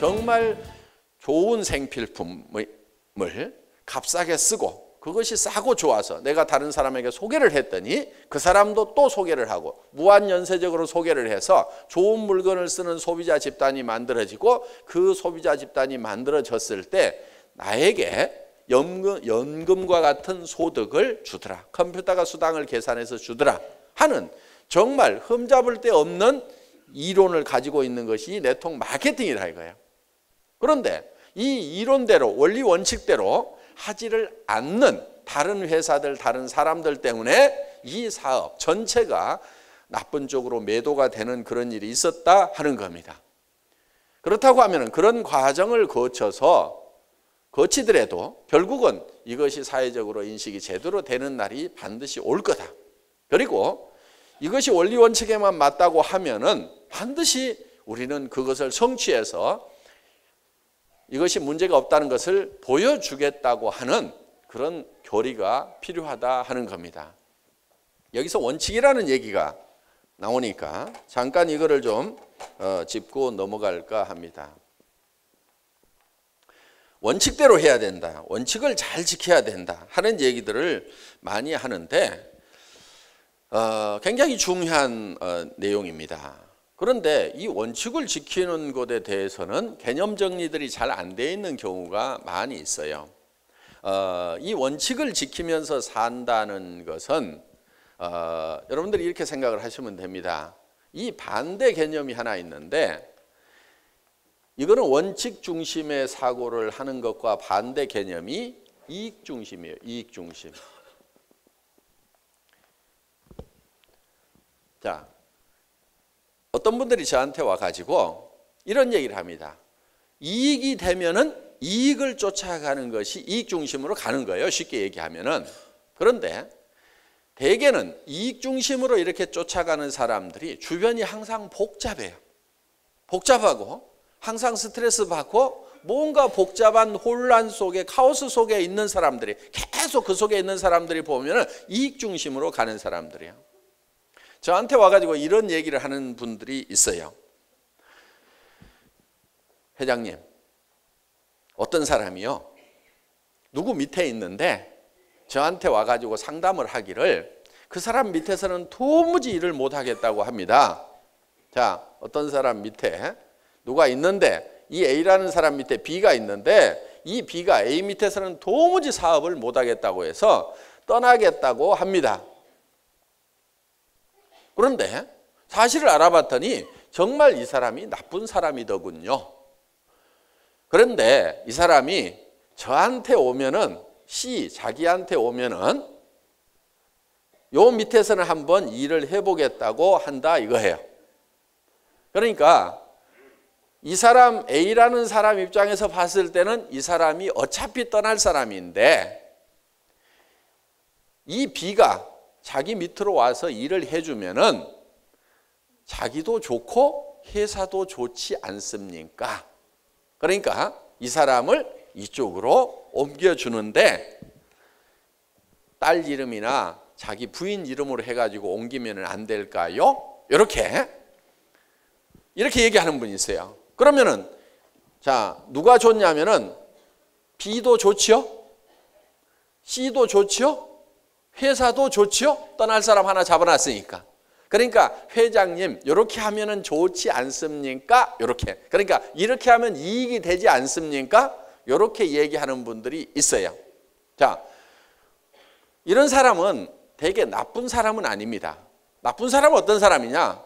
정말 좋은 생필품을 값싸게 쓰고 그것이 싸고 좋아서 내가 다른 사람에게 소개를 했더니 그 사람도 또 소개를 하고 무한연쇄적으로 소개를 해서 좋은 물건을 쓰는 소비자 집단이 만들어지고 그 소비자 집단이 만들어졌을 때 나에게 연금과 같은 소득을 주더라. 컴퓨터가 수당을 계산해서 주더라 하는 정말 흠잡을 데 없는 이론을 가지고 있는 것이 네트워크 마케팅이라 이거예요. 그런데 이 이론대로 원리 원칙대로 하지를 않는 다른 회사들, 다른 사람들 때문에 이 사업 전체가 나쁜 쪽으로 매도가 되는 그런 일이 있었다 하는 겁니다. 그렇다고 하면 그런 과정을 거치더라도 결국은 이것이 사회적으로 인식이 제대로 되는 날이 반드시 올 거다. 그리고 이것이 원리 원칙에만 맞다고 하면은 반드시 우리는 그것을 성취해서 이것이 문제가 없다는 것을 보여주겠다고 하는 그런 교리가 필요하다 하는 겁니다. 여기서 원칙이라는 얘기가 나오니까 잠깐 이거를 좀 짚고 넘어갈까 합니다. 원칙대로 해야 된다. 원칙을 잘 지켜야 된다 하는 얘기들을 많이 하는데 굉장히 중요한 내용입니다. 그런데 이 원칙을 지키는 것에 대해서는 개념 정리들이 잘 안 돼 있는 경우가 많이 있어요. 이 원칙을 지키면서 산다는 것은 여러분들이 이렇게 생각을 하시면 됩니다. 이 반대 개념이 하나 있는데 이거는 원칙 중심의 사고를 하는 것과 반대 개념이 이익 중심이에요. 이익 중심. 자, 어떤 분들이 저한테 와가지고 이런 얘기를 합니다. 이익이 되면은 이익을 쫓아가는 것이 이익 중심으로 가는 거예요. 쉽게 얘기하면은. 그런데 대개는 이익 중심으로 이렇게 쫓아가는 사람들이 주변이 항상 복잡해요. 복잡하고 항상 스트레스 받고 뭔가 복잡한 혼란 속에 카오스 속에 있는 사람들이 계속 그 속에 있는 사람들이 보면은 이익 중심으로 가는 사람들이에요. 저한테 와가지고 이런 얘기를 하는 분들이 있어요. 회장님, 어떤 사람이요 누구 밑에 있는데 저한테 와가지고 상담을 하기를 그 사람 밑에서는 도무지 일을 못하겠다고 합니다. 자, 어떤 사람 밑에 누가 있는데 이 A라는 사람 밑에 B가 있는데 이 B가 A 밑에서는 도무지 사업을 못하겠다고 해서 떠나겠다고 합니다. 그런데 사실을 알아봤더니 정말 이 사람이 나쁜 사람이더군요. 그런데 이 사람이 저한테 오면은 자기한테 오면은 요 밑에서는 한번 일을 해보겠다고 한다 이거예요. 그러니까 이 사람 A라는 사람 입장에서 봤을 때는 이 사람이 어차피 떠날 사람인데 이 B가 자기 밑으로 와서 일을 해주면은 자기도 좋고 회사도 좋지 않습니까? 그러니까 이 사람을 이쪽으로 옮겨주는데 딸 이름이나 자기 부인 이름으로 해가지고 옮기면 안 될까요? 이렇게 얘기하는 분이 있어요. 그러면은 자 누가 좋냐면은 B도 좋지요? C도 좋지요? 회사도 좋지요? 떠날 사람 하나 잡아놨으니까. 그러니까 회장님 이렇게 하면은 좋지 않습니까? 이렇게. 그러니까 이렇게 하면 이익이 되지 않습니까? 이렇게 얘기하는 분들이 있어요. 자, 이런 사람은 되게 나쁜 사람은 아닙니다. 나쁜 사람은 어떤 사람이냐?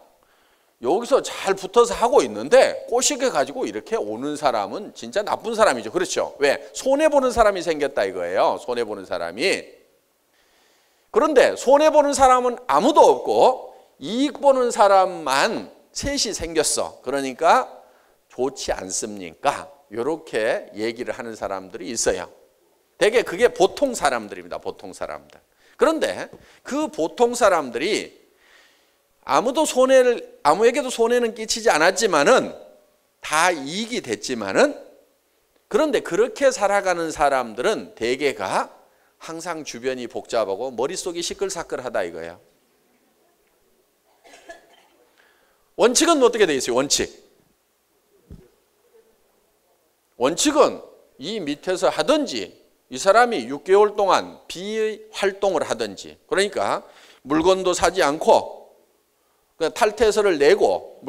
여기서 잘 붙어서 하고 있는데 꼬시게 가지고 이렇게 오는 사람은 진짜 나쁜 사람이죠. 그렇죠? 왜? 손해보는 사람이 생겼다 이거예요. 손해보는 사람이. 그런데 손해보는 사람은 아무도 없고 이익 보는 사람만 셋이 생겼어. 그러니까 좋지 않습니까? 이렇게 얘기를 하는 사람들이 있어요. 되게 그게 보통 사람들입니다. 보통 사람들. 그런데 그 보통 사람들이 아무에게도 손해는 끼치지 않았지만은 다 이익이 됐지만은 그런데 그렇게 살아가는 사람들은 대개가 항상 주변이 복잡하고 머릿속이 시끌사끌하다 이거예요. 원칙은 어떻게 되어 있어요? 원칙. 원칙은 이 밑에서 하든지 이 사람이 6개월 동안 비활동을 하든지, 그러니까 물건도 사지 않고 탈퇴서를 내고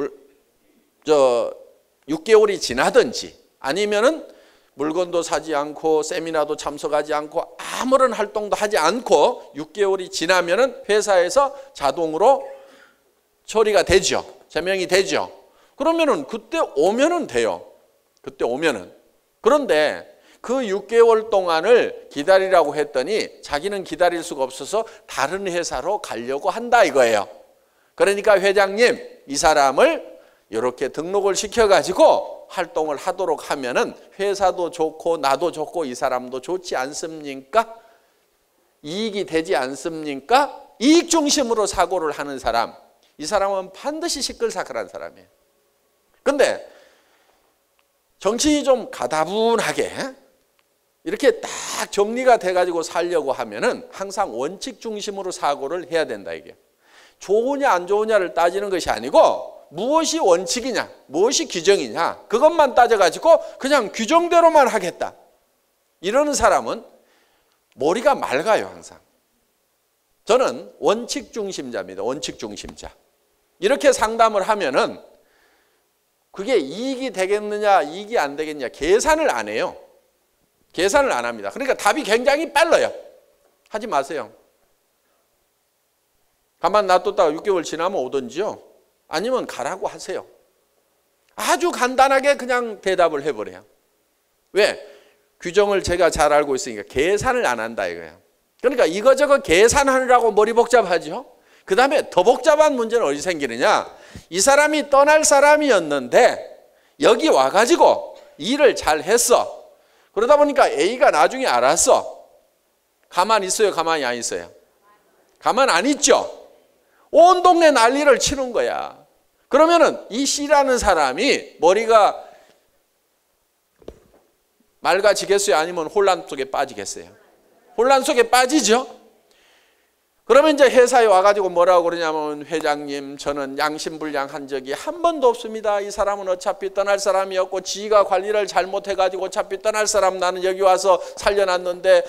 6개월이 지나든지, 아니면은 물건도 사지 않고 세미나도 참석하지 않고 아무런 활동도 하지 않고 6개월이 지나면은 회사에서 자동으로 처리가 되죠. 제명이 되죠. 그러면은 그때 오면은 돼요. 그때 오면은. 그런데 그 6개월 동안을 기다리라고 했더니 자기는 기다릴 수가 없어서 다른 회사로 가려고 한다 이거예요. 그러니까 회장님, 이 사람을 이렇게 등록을 시켜가지고 활동을 하도록 하면은 회사도 좋고 나도 좋고 이 사람도 좋지 않습니까? 이익이 되지 않습니까? 이익 중심으로 사고를 하는 사람, 이 사람은 반드시 시끌사끌한 사람이에요. 근데 정신이 좀 가다분하게 이렇게 딱 정리가 돼가지고 살려고 하면은 항상 원칙 중심으로 사고를 해야 된다 이게. 좋으냐 안 좋으냐를 따지는 것이 아니고 무엇이 원칙이냐, 무엇이 규정이냐, 그것만 따져가지고 그냥 규정대로만 하겠다. 이러는 사람은 머리가 맑아요, 항상. 저는 원칙 중심자입니다. 원칙 중심자. 이렇게 상담을 하면은 그게 이익이 되겠느냐, 이익이 안 되겠느냐 계산을 안 해요. 계산을 안 합니다. 그러니까 답이 굉장히 빨라요. 하지 마세요. 가만 놔뒀다가 6개월 지나면 오든지요. 아니면 가라고 하세요. 아주 간단하게 그냥 대답을 해버려요. 왜? 규정을 제가 잘 알고 있으니까 계산을 안 한다 이거예요. 그러니까 이거저거 계산하느라고 머리 복잡하죠. 그 다음에 더 복잡한 문제는 어디 생기느냐. 이 사람이 떠날 사람이었는데 여기 와가지고 일을 잘 했어. 그러다 보니까 A가 나중에 알았어. 가만히 있어요? 가만히 안 있어요? 가만 안 있죠? 온 동네 난리를 치는 거야. 그러면은 이 C라는 사람이 머리가 맑아지겠어요? 아니면 혼란 속에 빠지겠어요? 혼란 속에 빠지죠? 그러면 이제 회사에 와가지고 뭐라고 그러냐면, 회장님, 저는 양심불량한 적이 한 번도 없습니다. 이 사람은 어차피 떠날 사람이었고 지가 관리를 잘못해가지고 어차피 떠날 사람 나는 여기 와서 살려놨는데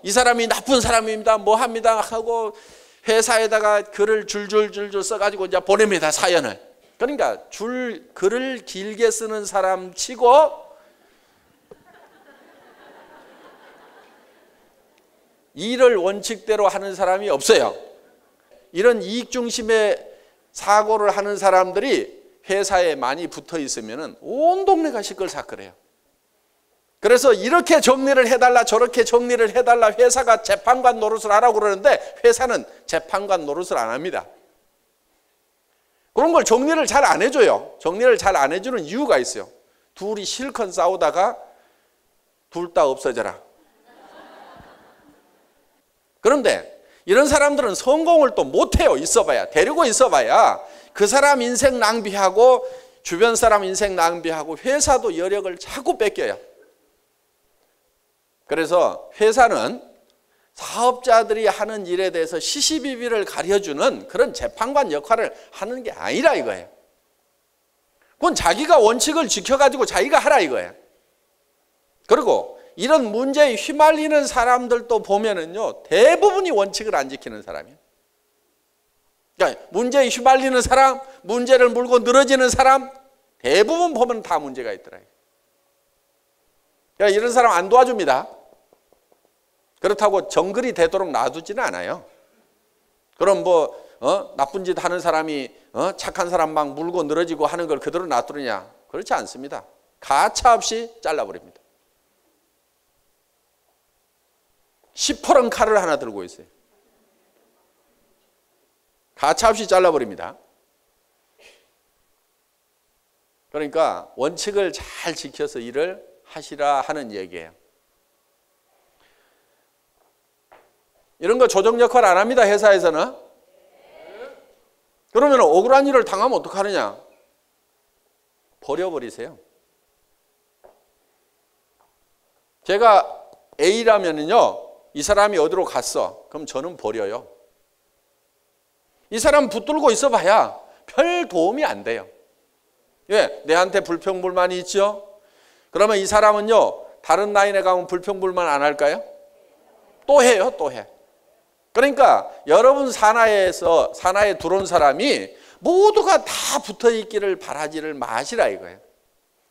이 사람이 나쁜 사람입니다. 뭐 합니다 하고 회사에다가 글을 줄줄줄줄 써가지고 이제 보냅니다, 사연을. 그러니까 글을 길게 쓰는 사람 치고 일을 원칙대로 하는 사람이 없어요. 이런 이익 중심의 사고를 하는 사람들이 회사에 많이 붙어 있으면 온 동네가 시끌사끌해요. 그래서 이렇게 정리를 해달라 저렇게 정리를 해달라 회사가 재판관 노릇을 하라고 그러는데 회사는 재판관 노릇을 안 합니다. 그런 걸 정리를 잘 안 해줘요. 정리를 잘 안 해주는 이유가 있어요. 둘이 실컷 싸우다가 둘 다 없어져라. 그런데 이런 사람들은 성공을 또 못해요. 있어봐야. 데리고 있어봐야 그 사람 인생 낭비하고 주변 사람 인생 낭비하고 회사도 여력을 자꾸 뺏겨요. 그래서 회사는 사업자들이 하는 일에 대해서 시시비비를 가려주는 그런 재판관 역할을 하는 게 아니라 이거예요. 그건 자기가 원칙을 지켜가지고 자기가 하라 이거예요. 그리고 이런 문제에 휘말리는 사람들도 보면은요, 대부분이 원칙을 안 지키는 사람이에요. 그러니까 문제에 휘말리는 사람, 문제를 물고 늘어지는 사람, 대부분 보면 다 문제가 있더라고요. 그러니까 이런 사람 안 도와줍니다. 그렇다고 정글이 되도록 놔두지는 않아요. 그럼 뭐 나쁜 짓 하는 사람이 착한 사람 막 물고 늘어지고 하는 걸 그대로 놔두느냐? 그렇지 않습니다. 가차없이 잘라버립니다. 시퍼런 칼을 하나 들고 있어요. 가차없이 잘라버립니다. 그러니까 원칙을 잘 지켜서 일을 하시라 하는 얘기예요. 이런 거 조정 역할 안 합니다, 회사에서는. 그러면 억울한 일을 당하면 어떡하느냐? 버려버리세요. 제가 A라면은요, 이 사람이 어디로 갔어? 그럼 저는 버려요. 이 사람 붙들고 있어봐야 별 도움이 안 돼요. 왜? 내한테 불평불만이 있죠? 그러면 이 사람은요, 다른 라인에 가면 불평불만 안 할까요? 또 해요, 또 해. 그러니까 여러분 산하에 들어온 사람이 모두가 다 붙어 있기를 바라지를 마시라 이거예요.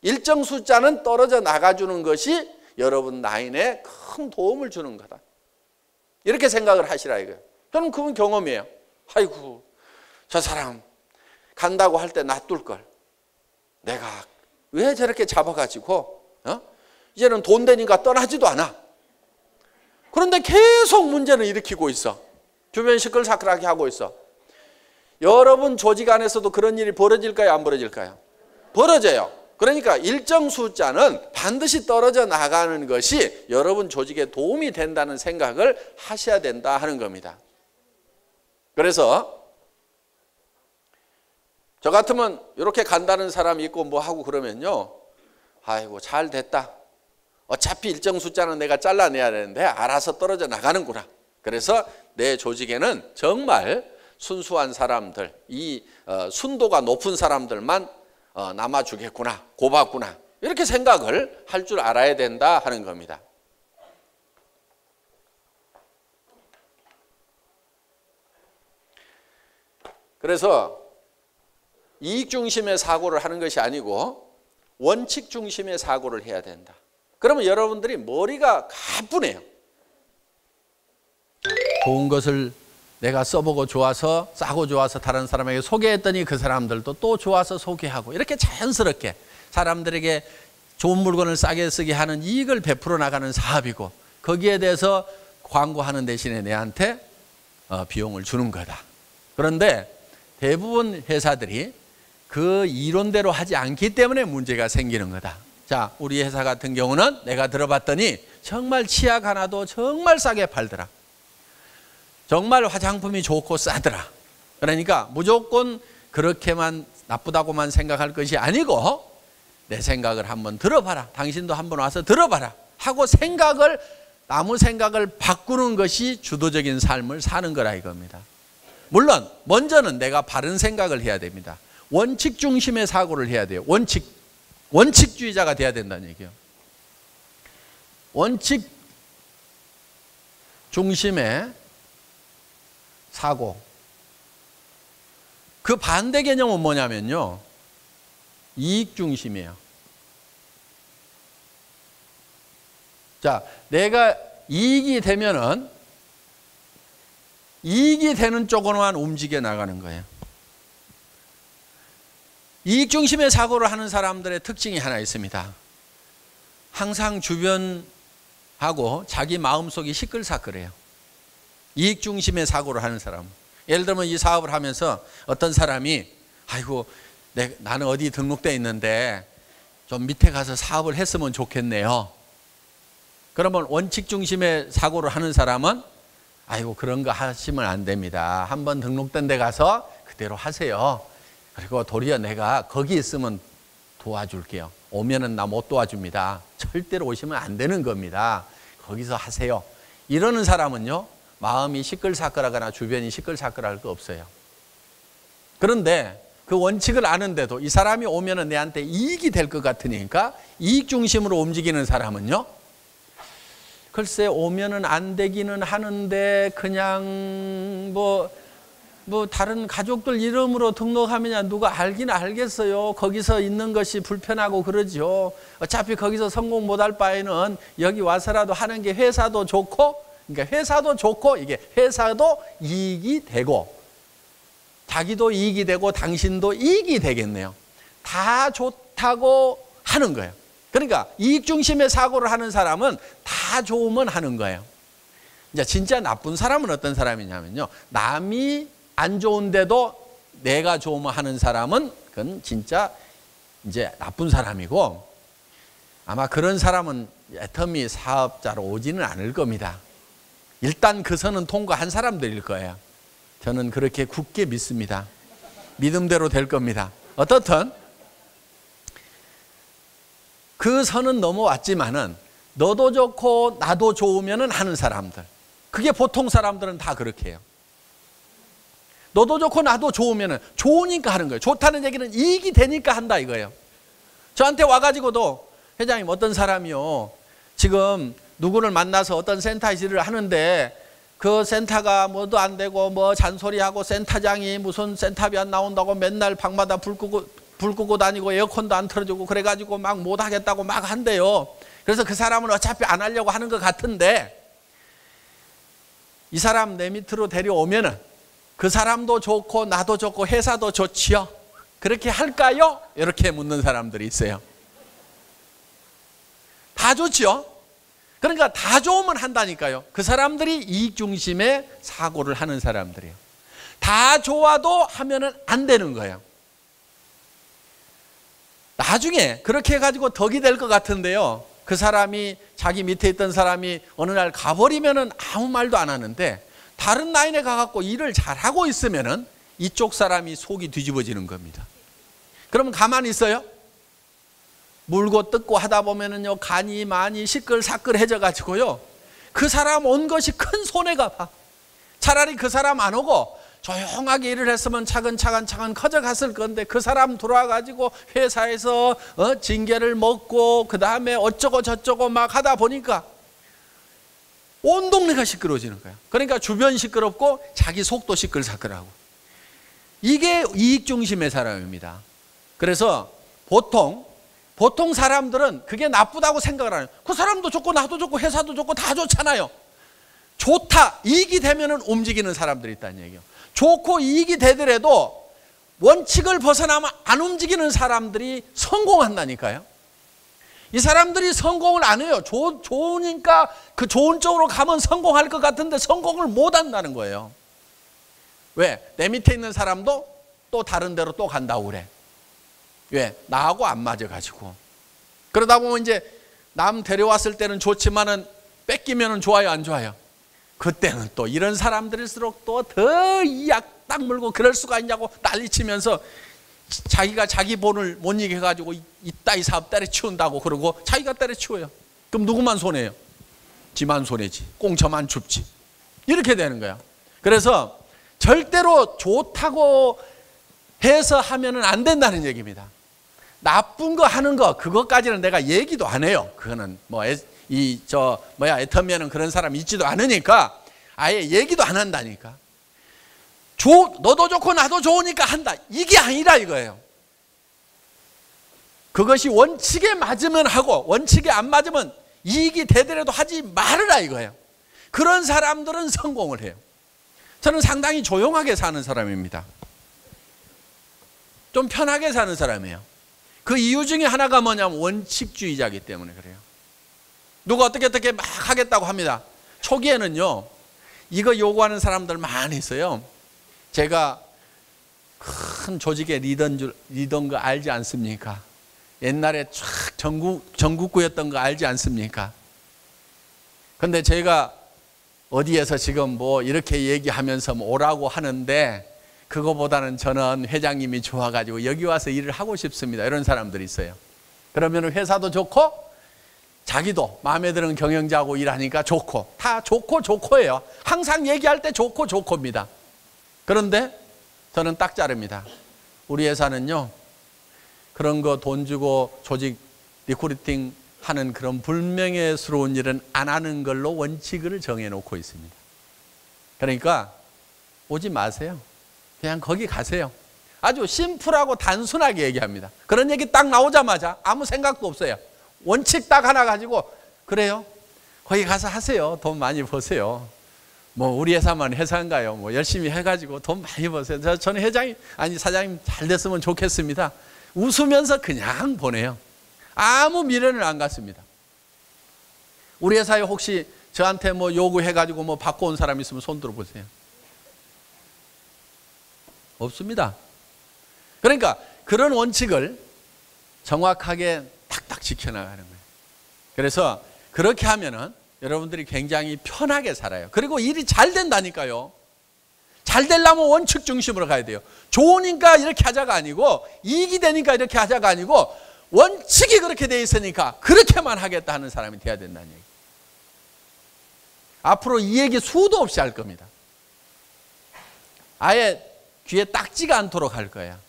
일정 숫자는 떨어져 나가주는 것이 여러분 라인에 큰 도움을 주는 거다. 이렇게 생각을 하시라 이거예요. 저는 그건 경험이에요. 아이고, 저 사람 간다고 할 때 놔둘 걸. 내가 왜 저렇게 잡아가지고 이제는 돈 되니까 떠나지도 않아. 그런데 계속 문제는 일으키고 있어. 주변 시끌시끌하게 하고 있어. 여러분 조직 안에서도 그런 일이 벌어질까요? 안 벌어질까요? 벌어져요. 그러니까 일정 숫자는 반드시 떨어져 나가는 것이 여러분 조직에 도움이 된다는 생각을 하셔야 된다 하는 겁니다. 그래서 저 같으면 이렇게 간다는 사람이 있고 뭐 하고 그러면요, 아이고 잘 됐다. 어차피 일정 숫자는 내가 잘라내야 되는데 알아서 떨어져 나가는구나. 그래서 내 조직에는 정말 순수한 사람들, 이 순도가 높은 사람들만 남아주겠구나, 고맙구나, 이렇게 생각을 할 줄 알아야 된다 하는 겁니다. 그래서 이익 중심의 사고를 하는 것이 아니고 원칙 중심의 사고를 해야 된다. 그러면 여러분들이 머리가 가뿐해요. 좋은 것을 내가 써보고 좋아서, 싸고 좋아서 다른 사람에게 소개했더니 그 사람들도 또 좋아서 소개하고, 이렇게 자연스럽게 사람들에게 좋은 물건을 싸게 쓰게 하는 이익을 베풀어 나가는 사업이고, 거기에 대해서 광고하는 대신에 내한테 비용을 주는 거다. 그런데 대부분 회사들이 그 이론대로 하지 않기 때문에 문제가 생기는 거다. 자, 우리 회사 같은 경우는 내가 들어봤더니 정말 치약 하나도 정말 싸게 팔더라. 정말 화장품이 좋고 싸더라. 그러니까 무조건 그렇게만 나쁘다고만 생각할 것이 아니고 내 생각을 한번 들어봐라. 당신도 한번 와서 들어봐라 하고 남의 생각을 바꾸는 것이 주도적인 삶을 사는 거라 이겁니다. 물론 먼저는 내가 바른 생각을 해야 됩니다. 원칙 중심의 사고를 해야 돼요. 원칙주의자가 돼야 된다는 얘기예요. 원칙 중심의 사고. 그 반대 개념은 뭐냐면요, 이익 중심이에요. 자, 내가 이익이 되면은 이익이 되는 쪽으로만 움직여 나가는 거예요. 이익 중심의 사고를 하는 사람들의 특징이 하나 있습니다. 항상 주변하고 자기 마음속이 시끌시끌해요. 이익 중심의 사고를 하는 사람. 예를 들면 이 사업을 하면서 어떤 사람이 아이고 나는 어디 등록돼 있는데 좀 밑에 가서 사업을 했으면 좋겠네요. 그러면 원칙 중심의 사고를 하는 사람은 아이고 그런 거 하시면 안 됩니다. 한번 등록된 데 가서 그대로 하세요. 그리고 도리어 내가 거기 있으면 도와줄게요. 오면은 나 못 도와줍니다. 절대로 오시면 안 되는 겁니다. 거기서 하세요. 이러는 사람은요, 마음이 시끌시끌하거나 주변이 시끌시끌할 거 없어요. 그런데 그 원칙을 아는데도 이 사람이 오면은 내한테 이익이 될 것 같으니까 이익 중심으로 움직이는 사람은요, 글쎄 오면은 안 되기는 하는데 그냥 뭐 다른 가족들 이름으로 등록하면 누가 알긴 알겠어요. 거기서 있는 것이 불편하고 그러죠. 어차피 거기서 성공 못할 바에는 여기 와서라도 하는 게 회사도 좋고, 그러니까 회사도 좋고 이게 회사도 이익이 되고 자기도 이익이 되고 당신도 이익이 되겠네요. 다 좋다고 하는 거예요. 그러니까 이익 중심의 사고를 하는 사람은 다 좋으면 하는 거예요. 이제 진짜 나쁜 사람은 어떤 사람이냐면요, 남이 안 좋은데도 내가 좋으면 하는 사람은 그건 진짜 이제 나쁜 사람이고, 아마 그런 사람은 애터미 사업자로 오지는 않을 겁니다. 일단 그 선은 통과한 사람들일 거예요. 저는 그렇게 굳게 믿습니다. 믿음대로 될 겁니다. 어떻든 그 선은 넘어왔지만은 너도 좋고 나도 좋으면은 하는 사람들, 그게 보통 사람들은 다 그렇게 해요. 너도 좋고 나도 좋으면은 좋으니까 하는 거예요. 좋다는 얘기는 이익이 되니까 한다 이거예요. 저한테 와가지고도 회장님 어떤 사람이요, 지금 누구를 만나서 어떤 센터 일을 하는데 그 센터가 뭐도 안 되고 뭐 잔소리하고 센터장이 무슨 센터비 안 나온다고 맨날 방마다 불 끄고 다니고 에어컨도 안 틀어주고 그래가지고 막 못하겠다고 막 한대요. 그래서 그 사람은 어차피 안 하려고 하는 것 같은데 이 사람 내 밑으로 데려오면은 그 사람도 좋고 나도 좋고 회사도 좋지요. 그렇게 할까요? 이렇게 묻는 사람들이 있어요. 다 좋지요. 그러니까 다 좋으면 한다니까요. 그 사람들이 이익 중심의 사고를 하는 사람들이에요. 다 좋아도 하면은 안 되는 거예요. 나중에 그렇게 해가지고 덕이 될 것 같은데요, 그 사람이 자기 밑에 있던 사람이 어느 날 가버리면은 아무 말도 안 하는데 다른 라인에 가갖고 일을 잘하고 있으면은 이쪽 사람이 속이 뒤집어지는 겁니다. 그러면 가만히 있어요? 물고 뜯고 하다 보면은요, 간이 많이 시끌사끌해져 가지고요, 그 사람 온 것이 큰 손해가 봐. 차라리 그 사람 안 오고 조용하게 일을 했으면 차근차근 커져갔을 건데 그 사람 들어와 가지고 회사에서 징계를 먹고 그 다음에 어쩌고 저쩌고 막 하다 보니까 온 동네가 시끄러워지는 거야. 그러니까 주변 시끄럽고 자기 속도 시끌사끌하고. 이게 이익 중심의 사람입니다. 그래서 보통 사람들은 그게 나쁘다고 생각을 안 해요. 그 사람도 좋고 나도 좋고 회사도 좋고 다 좋잖아요. 좋다, 이익이 되면은 움직이는 사람들이 있다는 얘기예요. 좋고 이익이 되더라도 원칙을 벗어나면 안 움직이는 사람들이 성공한다니까요. 이 사람들이 성공을 안 해요. 좋으니까 그 좋은 쪽으로 가면 성공할 것 같은데 성공을 못 한다는 거예요. 왜? 내 밑에 있는 사람도 또 다른 데로 또 간다고 그래. 왜? 나하고 안 맞아가지고. 그러다 보면 이제 남 데려왔을 때는 좋지만은 뺏기면은 좋아요, 안 좋아요? 그때는 또 이런 사람들일수록 또 더 이 약 딱 물고 그럴 수가 있냐고 난리치면서 자기가 자기 본을 못 이겨가지고 이따위 사업 때려치운다고 그러고 자기가 때려치워요. 그럼 누구만 손해요? 지만 손해지. 꽁쳐만 줍지. 이렇게 되는 거야. 그래서 절대로 좋다고 해서 하면은 안 된다는 얘기입니다. 나쁜 거 하는 거 그것까지는 내가 얘기도 안 해요. 그거는 뭐 애터미는 그런 사람 있지도 않으니까 아예 얘기도 안 한다니까. 너도 좋고 나도 좋으니까 한다, 이게 아니라 이거예요. 그것이 원칙에 맞으면 하고 원칙에 안 맞으면 이익이 되더라도 하지 말으라 이거예요. 그런 사람들은 성공을 해요. 저는 상당히 조용하게 사는 사람입니다. 좀 편하게 사는 사람이에요. 그 이유 중에 하나가 뭐냐면 원칙주의자이기 때문에 그래요. 누가 어떻게 막 하겠다고 합니다. 초기에는요, 이거 요구하는 사람들 많이 있어요. 제가 큰 조직의 리더인 거 알지 않습니까? 옛날에 쫙 전국구였던 거 알지 않습니까? 근데 제가 어디에서 지금 뭐 이렇게 얘기하면서 뭐 오라고 하는데 그거보다는 저는 회장님이 좋아가지고 여기 와서 일을 하고 싶습니다. 이런 사람들이 있어요. 그러면 회사도 좋고 자기도 마음에 드는 경영자하고 일하니까 좋고, 다 좋고예요. 항상 얘기할 때 좋고입니다. 그런데 저는 딱 자릅니다. 우리 회사는요, 그런 거 돈 주고 조직 리크루팅 하는 그런 불명예스러운 일은 안 하는 걸로 원칙을 정해놓고 있습니다. 그러니까 오지 마세요. 그냥 거기 가세요. 아주 심플하고 단순하게 얘기합니다. 그런 얘기 딱 나오자마자 아무 생각도 없어요. 원칙 딱 하나 가지고, 그래요? 거기 가서 하세요. 돈 많이 버세요. 뭐 우리 회사만 회사인가요? 뭐 열심히 해가지고 돈 많이 버세요. 저는 사장님 잘 됐으면 좋겠습니다. 웃으면서 그냥 보내요. 아무 미련을 안 갖습니다. 우리 회사에 혹시 저한테 뭐 요구해가지고 뭐 받고 온 사람 있으면 손 들어보세요. 없습니다. 그러니까 그런 원칙을 정확하게 탁탁 지켜나가는 거예요. 그래서 그렇게 하면은 여러분들이 굉장히 편하게 살아요. 그리고 일이 잘 된다니까요. 잘 되려면 원칙 중심으로 가야 돼요. 좋으니까 이렇게 하자가 아니고, 이익이 되니까 이렇게 하자가 아니고, 원칙이 그렇게 돼 있으니까 그렇게만 하겠다 하는 사람이 돼야 된다는 얘기. 앞으로 이 얘기 수도 없이 할 겁니다. 아예 귀에 딱지가 않도록 할 거야.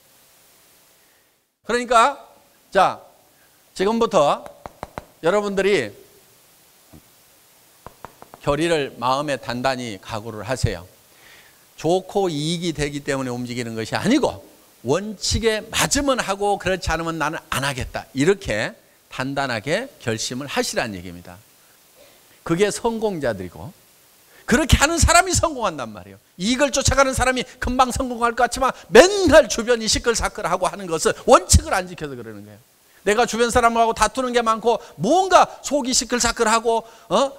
그러니까 자, 지금부터 여러분들이 결의를 마음에 단단히 각오를 하세요. 좋고 이익이 되기 때문에 움직이는 것이 아니고 원칙에 맞으면 하고 그렇지 않으면 나는 안 하겠다. 이렇게 단단하게 결심을 하시라는 얘기입니다. 그게 성공자들이고 그렇게 하는 사람이 성공한단 말이에요. 이익을 쫓아가는 사람이 금방 성공할 것 같지만 맨날 주변이 시끌사끌하고 하는 것은 원칙을 안 지켜서 그러는 거예요. 내가 주변 사람하고 다투는 게 많고 뭔가 속이 시끌사끌하고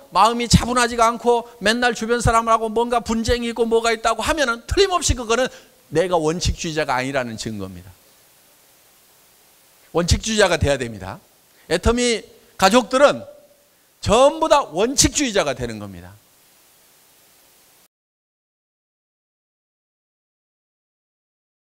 마음이 차분하지가 않고 맨날 주변 사람하고 뭔가 분쟁이 있고 뭐가 있다고 하면은 틀림없이 그거는 내가 원칙주의자가 아니라는 증거입니다. 원칙주의자가 돼야 됩니다. 애터미 가족들은 전부 다 원칙주의자가 되는 겁니다.